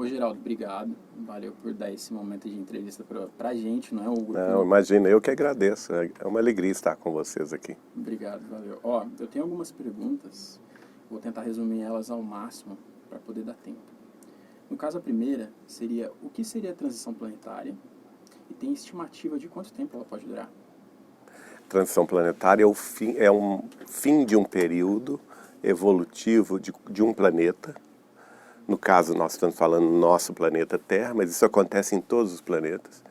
Ô, Geraldo, obrigado. Valeu por dar esse momento de entrevista pra gente, não é? O grupo. Não, imagina, eu que agradeço. É uma alegria estar com vocês aqui. Obrigado, valeu. Ó, eu tenho algumas perguntas, vou tentar resumir elas ao máximo para poder dar tempo. No caso, a primeira seria: o que seria a transição planetária? E tem estimativa de quanto tempo ela pode durar? Transição planetária é um fim de um período evolutivo de um planeta. No caso, nós estamos falando do nosso planeta Terra, mas isso acontece em todos os planetas,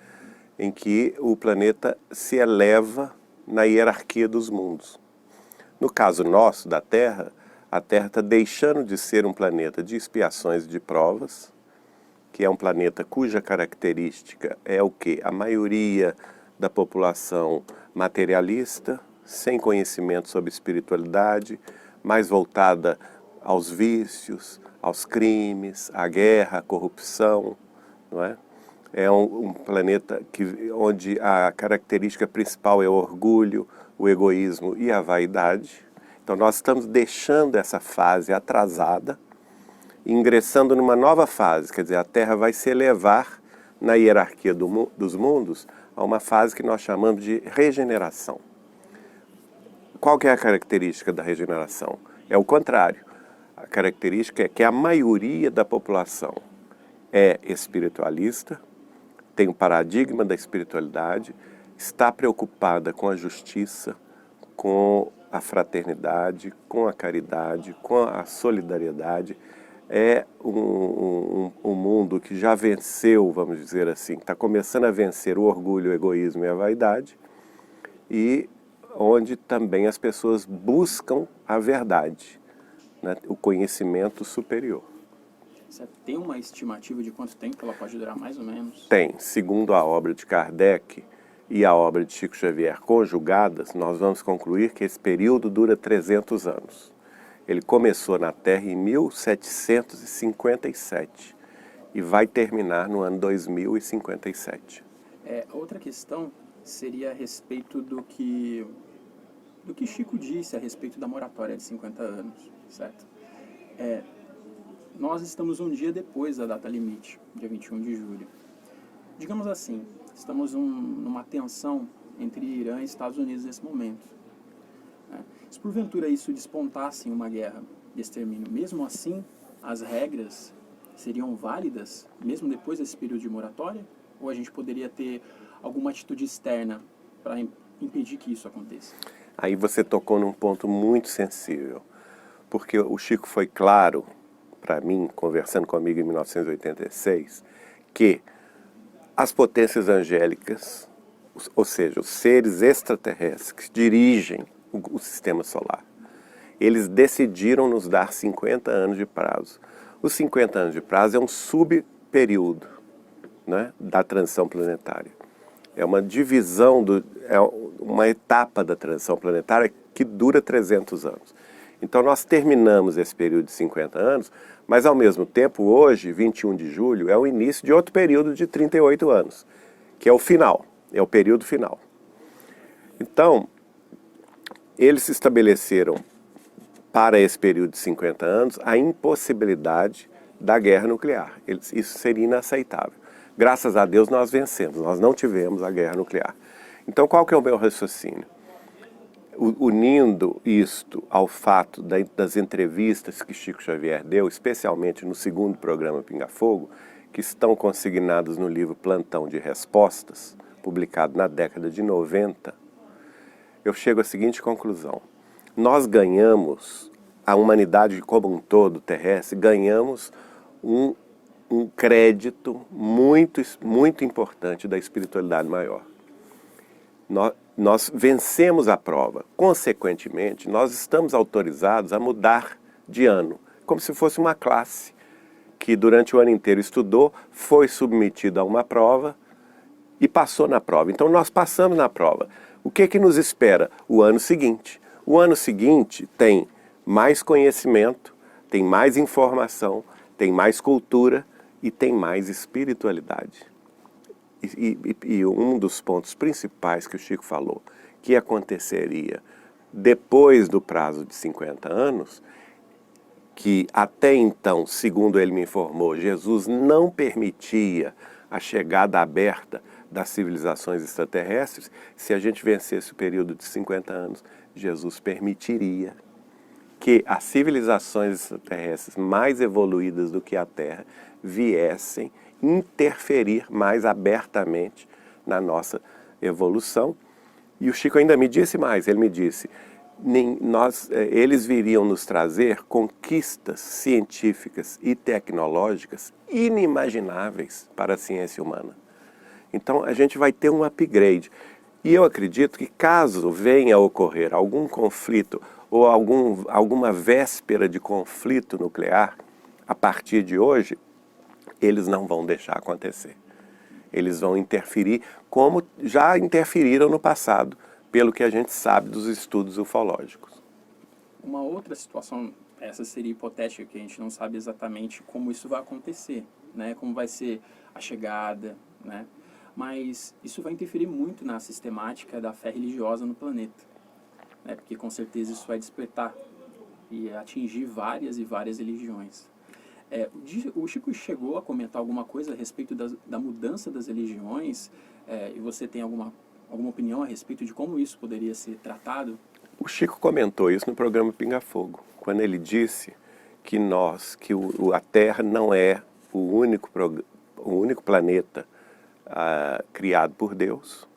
em que o planeta se eleva na hierarquia dos mundos. No caso nosso, da Terra, a Terra está deixando de ser um planeta de expiações e de provas, que é um planeta cuja característica é o quê? A maioria da população materialista, sem conhecimento sobre espiritualidade, mais voltada aos vícios, aos crimes, à guerra, à corrupção, não é? É um planeta onde a característica principal é o orgulho, o egoísmo e a vaidade. Então nós estamos deixando essa fase atrasada, ingressando numa nova fase, quer dizer, a Terra vai se elevar na hierarquia dos mundos a uma fase que nós chamamos de regeneração. Qual que é a característica da regeneração? É o contrário. A característica é que a maioria da população é espiritualista, tem um paradigma da espiritualidade, está preocupada com a justiça, com a fraternidade, com a caridade, com a solidariedade. É um mundo que já venceu, vamos dizer assim, está começando a vencer o orgulho, o egoísmo e a vaidade, e onde também as pessoas buscam a verdade, né, o conhecimento superior. Você tem uma estimativa de quanto tempo ela pode durar, mais ou menos? Tem, segundo a obra de Kardec e a obra de Chico Xavier conjugadas, nós vamos concluir que esse período dura 300 anos. Ele começou na Terra em 1757 e vai terminar no ano 2057. Outra questão seria a respeito do que Chico disse a respeito da moratória de 50 anos, certo? Nós estamos um dia depois da data limite, dia 21 de julho. Digamos assim, estamos numa tensão entre Irã e Estados Unidos nesse momento. Se porventura isso despontasse em uma guerra de extermínio, mesmo assim, as regras seriam válidas, mesmo depois desse período de moratória? Ou a gente poderia ter alguma atitude externa para impedir que isso aconteça? Aí você tocou num ponto muito sensível, porque o Chico foi claro para mim, conversando comigo em 1986, que as potências angélicas, ou seja, os seres extraterrestres que dirigem o sistema solar, eles decidiram nos dar 50 anos de prazo. Os 50 anos de prazo é um subperíodo, né, da transição planetária. É uma divisão, é uma etapa da transição planetária que dura 300 anos. Então nós terminamos esse período de 50 anos, mas ao mesmo tempo, hoje, 21 de julho, é o início de outro período de 38 anos, que é o final, é o período final. Então, eles estabeleceram para esse período de 50 anos a impossibilidade da guerra nuclear. Isso seria inaceitável. Graças a Deus nós vencemos, nós não tivemos a guerra nuclear. Então qual que é o meu raciocínio? Unindo isto ao fato das entrevistas que Chico Xavier deu, especialmente no segundo programa Pinga Fogo, que estão consignadas no livro Plantão de Respostas, publicado na década de 90, eu chego à seguinte conclusão. Nós ganhamos, a humanidade como um todo terrestre, ganhamos um crédito muito, muito importante da espiritualidade maior. Nós vencemos a prova. Consequentemente, nós estamos autorizados a mudar de ano, como se fosse uma classe que durante o ano inteiro estudou, foi submetido a uma prova e passou na prova. Então nós passamos na prova. O que nos espera? O ano seguinte. O ano seguinte tem mais conhecimento, tem mais informação, tem mais cultura e tem mais espiritualidade. E um dos pontos principais que o Chico falou, que aconteceria depois do prazo de 50 anos, que até então, segundo ele me informou, Jesus não permitia a chegada aberta das civilizações extraterrestres. Se a gente vencesse o período de 50 anos, Jesus permitiria que as civilizações extraterrestres mais evoluídas do que a Terra viessem interferir mais abertamente na nossa evolução. E o Chico ainda me disse mais, ele me disse, eles viriam nos trazer conquistas científicas e tecnológicas inimagináveis para a ciência humana. Então a gente vai ter um upgrade. E eu acredito que caso venha a ocorrer algum conflito ou alguma véspera de conflito nuclear, a partir de hoje, eles não vão deixar acontecer. Eles vão interferir como já interferiram no passado, pelo que a gente sabe dos estudos ufológicos. Uma outra situação, essa seria hipotética, que a gente não sabe exatamente como isso vai acontecer, né? Como vai ser a chegada, né? Mas isso vai interferir muito na sistemática da fé religiosa no planeta, né? Porque com certeza isso vai despertar e atingir várias e várias religiões. O Chico chegou a comentar alguma coisa a respeito da mudança das religiões, e você tem alguma opinião a respeito de como isso poderia ser tratado? O Chico comentou isso no programa Pinga Fogo, quando ele disse que a Terra não é o único planeta criado por Deus,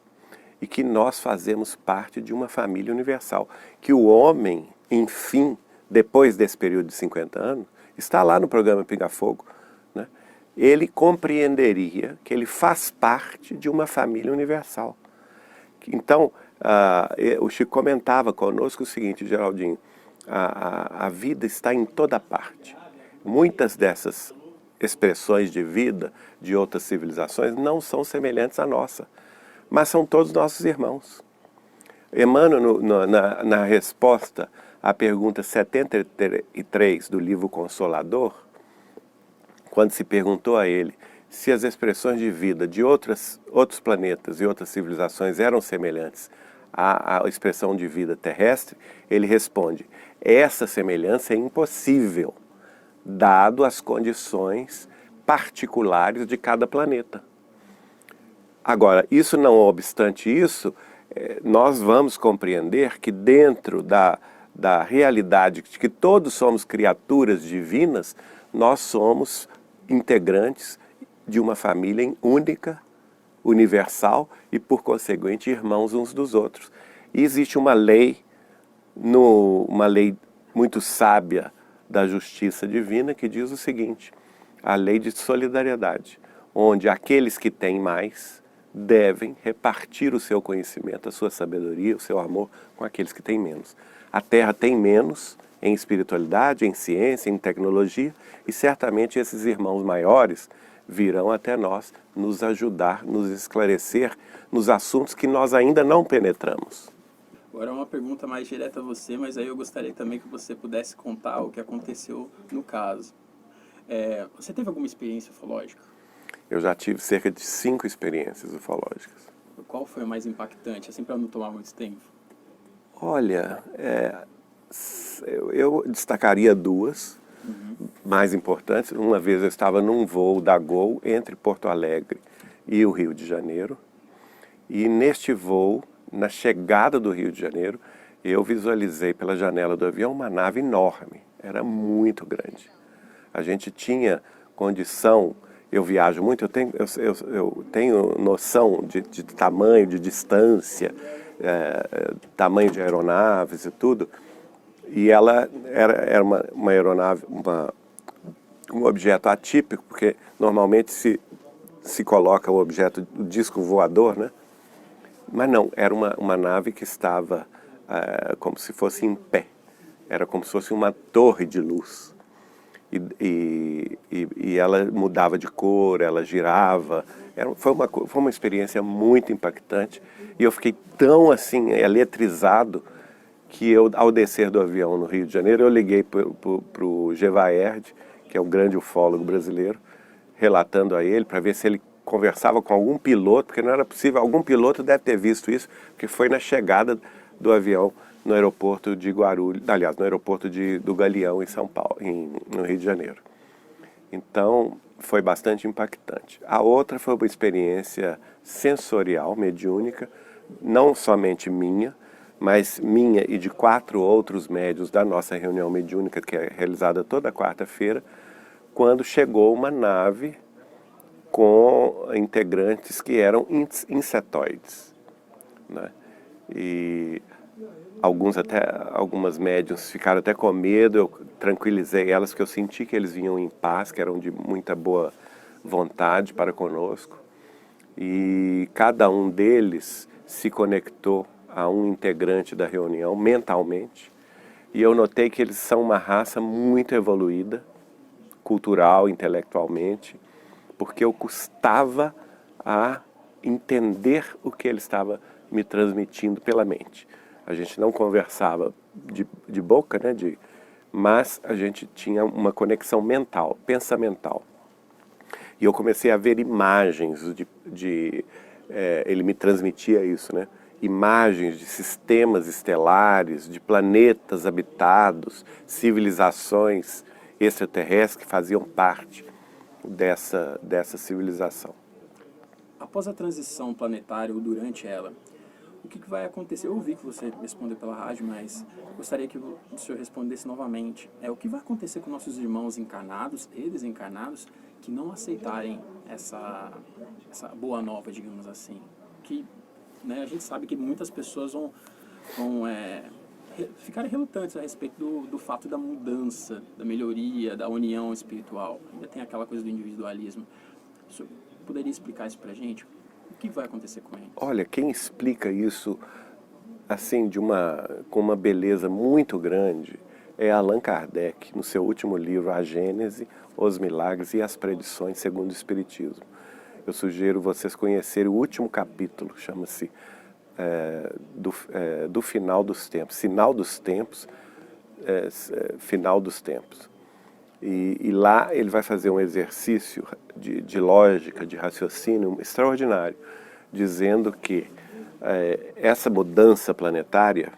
e que nós fazemos parte de uma família universal, que o homem, enfim, depois desse período de 50 anos, está lá no programa Pinga Fogo, né? Ele compreenderia que ele faz parte de uma família universal. Então, o Chico comentava conosco o seguinte, Geraldinho, a vida está em toda parte. Muitas dessas expressões de vida de outras civilizações não são semelhantes à nossa, mas são todos nossos irmãos. Emmanuel, na resposta à pergunta 73 do livro Consolador, quando se perguntou a ele se as expressões de vida de outros planetas e outras civilizações eram semelhantes à expressão de vida terrestre, ele responde, essa semelhança é impossível, dado as condições particulares de cada planeta. Agora, isso não obstante isso, nós vamos compreender que dentro da realidade de que todos somos criaturas divinas, nós somos integrantes de uma família única, universal e, por conseguinte, irmãos uns dos outros. E existe uma lei muito sábia da justiça divina que diz o seguinte, a lei de solidariedade, onde aqueles que têm mais devem repartir o seu conhecimento, a sua sabedoria, o seu amor com aqueles que têm menos. A Terra tem menos em espiritualidade, em ciência, em tecnologia, e certamente esses irmãos maiores virão até nós nos ajudar, nos esclarecer nos assuntos que nós ainda não penetramos. Agora uma pergunta mais direta a você, mas aí eu gostaria também que você pudesse contar o que aconteceu no caso. Você teve alguma experiência ufológica? Eu já tive cerca de 5 experiências ufológicas. Qual foi a mais impactante, assim, para não tomar muito tempo? Olha, eu destacaria 2 mais importantes. Uma vez eu estava num voo da Gol entre Porto Alegre e o Rio de Janeiro. E neste voo, na chegada do Rio de Janeiro, eu visualizei pela janela do avião uma nave enorme. Era muito grande. A gente tinha condição, eu viajo muito, eu tenho noção de tamanho, de distância, tamanho de aeronaves e tudo. E ela era uma aeronave, um objeto atípico, porque normalmente se coloca o objeto, o disco voador, né? Mas não, era uma nave que estava como se fosse em pé. Era como se fosse uma torre de luz. E ela mudava de cor, ela girava. Foi uma experiência muito impactante. E eu fiquei tão assim, eletrizado, que eu, ao descer do avião no Rio de Janeiro, eu liguei para o Gevaerd, que é um grande ufólogo brasileiro, relatando a ele, para ver se ele conversava com algum piloto, porque não era possível, algum piloto deve ter visto isso, porque foi na chegada do avião no aeroporto de Guarulhos, aliás, no aeroporto do Galeão, em São Paulo, no Rio de Janeiro. Então, foi bastante impactante. A outra foi uma experiência sensorial, mediúnica, não somente minha, mas minha e de 4 outros médiuns da nossa reunião mediúnica, que é realizada toda quarta-feira, quando chegou uma nave com integrantes que eram insetoides, né? E algumas médiuns ficaram até com medo, eu tranquilizei elas, porque eu senti que eles vinham em paz, que eram de muita boa vontade para conosco. E cada um deles se conectou a um integrante da reunião mentalmente. E eu notei que eles são uma raça muito evoluída, cultural, intelectualmente, porque eu custava a entender o que ele estava me transmitindo pela mente. A gente não conversava de boca, né, mas a gente tinha uma conexão mental, pensamental. E eu comecei a ver imagens ele me transmitia isso, né? Imagens de sistemas estelares, de planetas habitados, civilizações extraterrestres que faziam parte dessa civilização. Após a transição planetária ou durante ela, o que vai acontecer? Eu ouvi que você respondeu pela rádio, mas gostaria que o senhor respondesse novamente. O que vai acontecer com nossos irmãos encarnados e desencarnados que não aceitarem essa boa nova, digamos assim? Que, né, a gente sabe que muitas pessoas vão ficar relutantes a respeito do fato da mudança, da melhoria, da união espiritual. Ainda tem aquela coisa do individualismo. O senhor poderia explicar isso pra gente? O que vai acontecer com eles? Olha, quem explica isso assim com uma beleza muito grande é Allan Kardec, no seu último livro, A Gênese, Os Milagres e as Predições segundo o Espiritismo. Eu sugiro vocês conhecerem o último capítulo, chama-se do Final dos Tempos, Sinal dos Tempos, Final dos Tempos. E lá ele vai fazer um exercício de lógica, de raciocínio extraordinário, dizendo que essa mudança planetária,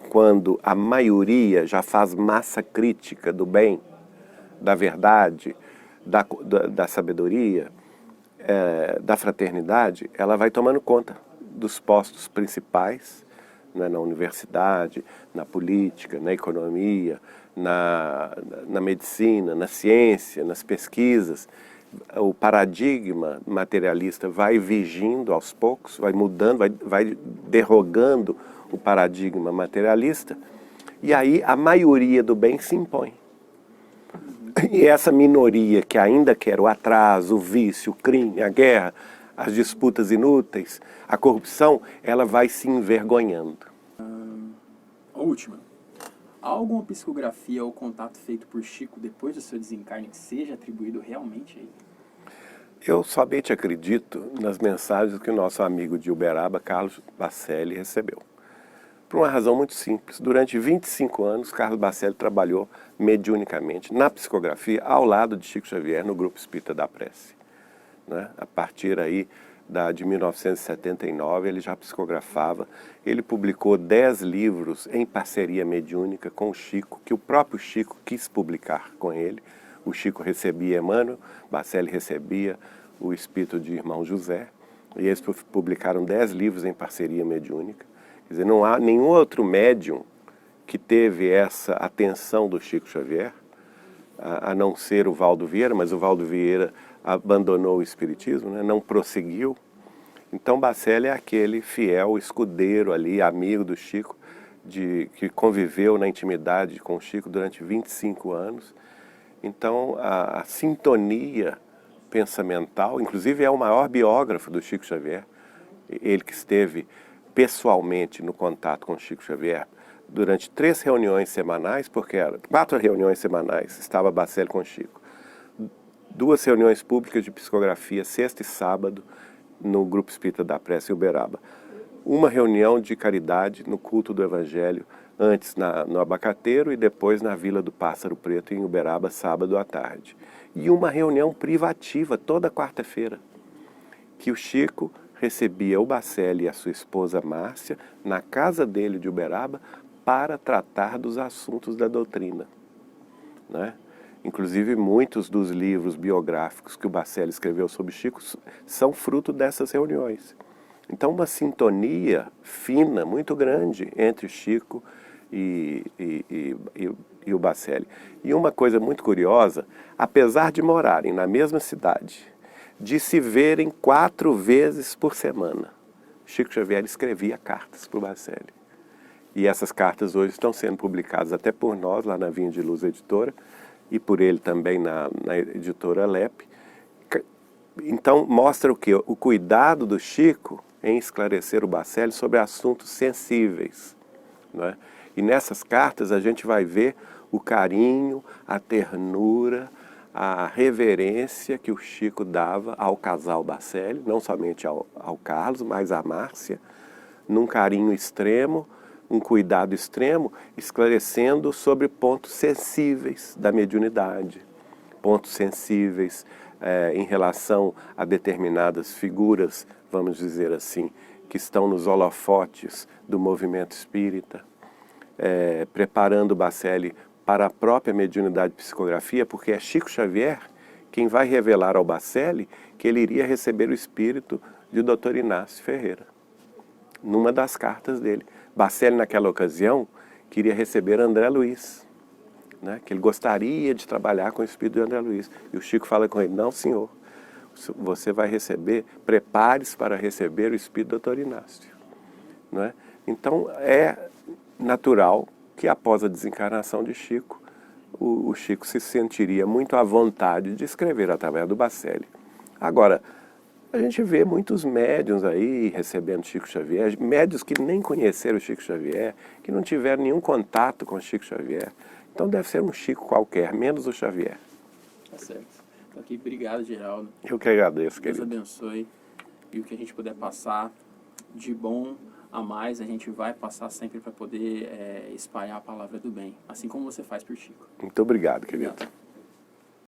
quando a maioria já faz massa crítica do bem, da verdade, da sabedoria, da fraternidade, ela vai tomando conta dos postos principais, né, na universidade, na política, na economia, na medicina, na ciência, nas pesquisas. O paradigma materialista vai vigindo aos poucos, vai mudando, vai derrogando o paradigma materialista, e aí a maioria do bem se impõe. E essa minoria que ainda quer o atraso, o vício, o crime, a guerra, as disputas inúteis, a corrupção, ela vai se envergonhando. A última. Há alguma psicografia ou contato feito por Chico depois do seu desencarne que seja atribuído realmente a ele? Eu somente acredito nas mensagens que o nosso amigo de Uberaba, Carlos Bacelli, recebeu. Por uma razão muito simples. Durante 25 anos, Carlos Bacelli trabalhou mediunicamente na psicografia ao lado de Chico Xavier no Grupo Espírita da Prece, né? A partir aí de 1979 ele já psicografava. Ele publicou 10 livros em parceria mediúnica com o Chico, que o próprio Chico quis publicar com ele. O Chico recebia Emmanuel, Bacelli recebia o espírito de Irmão José, e eles publicaram 10 livros em parceria mediúnica. Quer dizer, não há nenhum outro médium que teve essa atenção do Chico Xavier, a não ser o Valdo Vieira, mas o Valdo Vieira abandonou o espiritismo, né? Não prosseguiu. Então Bacelli é aquele fiel escudeiro ali, amigo do Chico, que conviveu na intimidade com o Chico durante 25 anos. Então a sintonia pensamental, inclusive é o maior biógrafo do Chico Xavier, ele que esteve pessoalmente no contato com o Chico Xavier durante 3 reuniões semanais, porque eram 4 reuniões semanais, estava Bacelli com o Chico. 2 reuniões públicas de psicografia, sexta e sábado, no Grupo Espírita da Prece em Uberaba. Uma reunião de caridade no culto do Evangelho, antes no Abacateiro e depois na Vila do Pássaro Preto, em Uberaba, sábado à tarde. E uma reunião privativa toda quarta-feira, que o Chico recebia o Bacelli e a sua esposa Márcia na casa dele de Uberaba para tratar dos assuntos da doutrina, né? Inclusive, muitos dos livros biográficos que o Bacelli escreveu sobre Chico são fruto dessas reuniões. Então, uma sintonia fina, muito grande, entre Chico e o Bacelli. E uma coisa muito curiosa, apesar de morarem na mesma cidade, de se verem 4 vezes por semana, Chico Xavier escrevia cartas para o Bacelli. E essas cartas hoje estão sendo publicadas até por nós, lá na Vinha de Luz Editora, e por ele também na editora LEP. Então, mostra o quê? O cuidado do Chico em esclarecer o Bacelli sobre assuntos sensíveis, não é? E nessas cartas a gente vai ver o carinho, a ternura, a reverência que o Chico dava ao casal Bacelli, não somente ao Carlos, mas à Márcia, num carinho extremo, um cuidado extremo, esclarecendo sobre pontos sensíveis da mediunidade, pontos sensíveis em relação a determinadas figuras, vamos dizer assim, que estão nos holofotes do movimento espírita, preparando o Bacelli para a própria mediunidade de psicografia, porque é Chico Xavier quem vai revelar ao Bacelli que ele iria receber o espírito de Dr. Inácio Ferreira, numa das cartas dele. Bacelli, naquela ocasião, queria receber André Luiz, né, que ele gostaria de trabalhar com o espírito de André Luiz. E o Chico fala com ele, não senhor, você vai receber, prepare-se para receber o espírito do Dr. Inácio. Não é? Então, é natural que após a desencarnação de Chico, o Chico se sentiria muito à vontade de escrever através do Bacelli. Agora, a gente vê muitos médiuns aí recebendo Chico Xavier, médiuns que nem conheceram o Chico Xavier, que não tiveram nenhum contato com o Chico Xavier. Então deve ser um Chico qualquer, menos o Xavier. Tá certo. Então aqui, obrigado, Geraldo. Eu que agradeço, Deus querido. abençoe. E o que a gente puder passar de bom a mais, a gente vai passar sempre para poder espalhar a palavra do bem, assim como você faz por Chico. Muito obrigado, querido. Obrigado.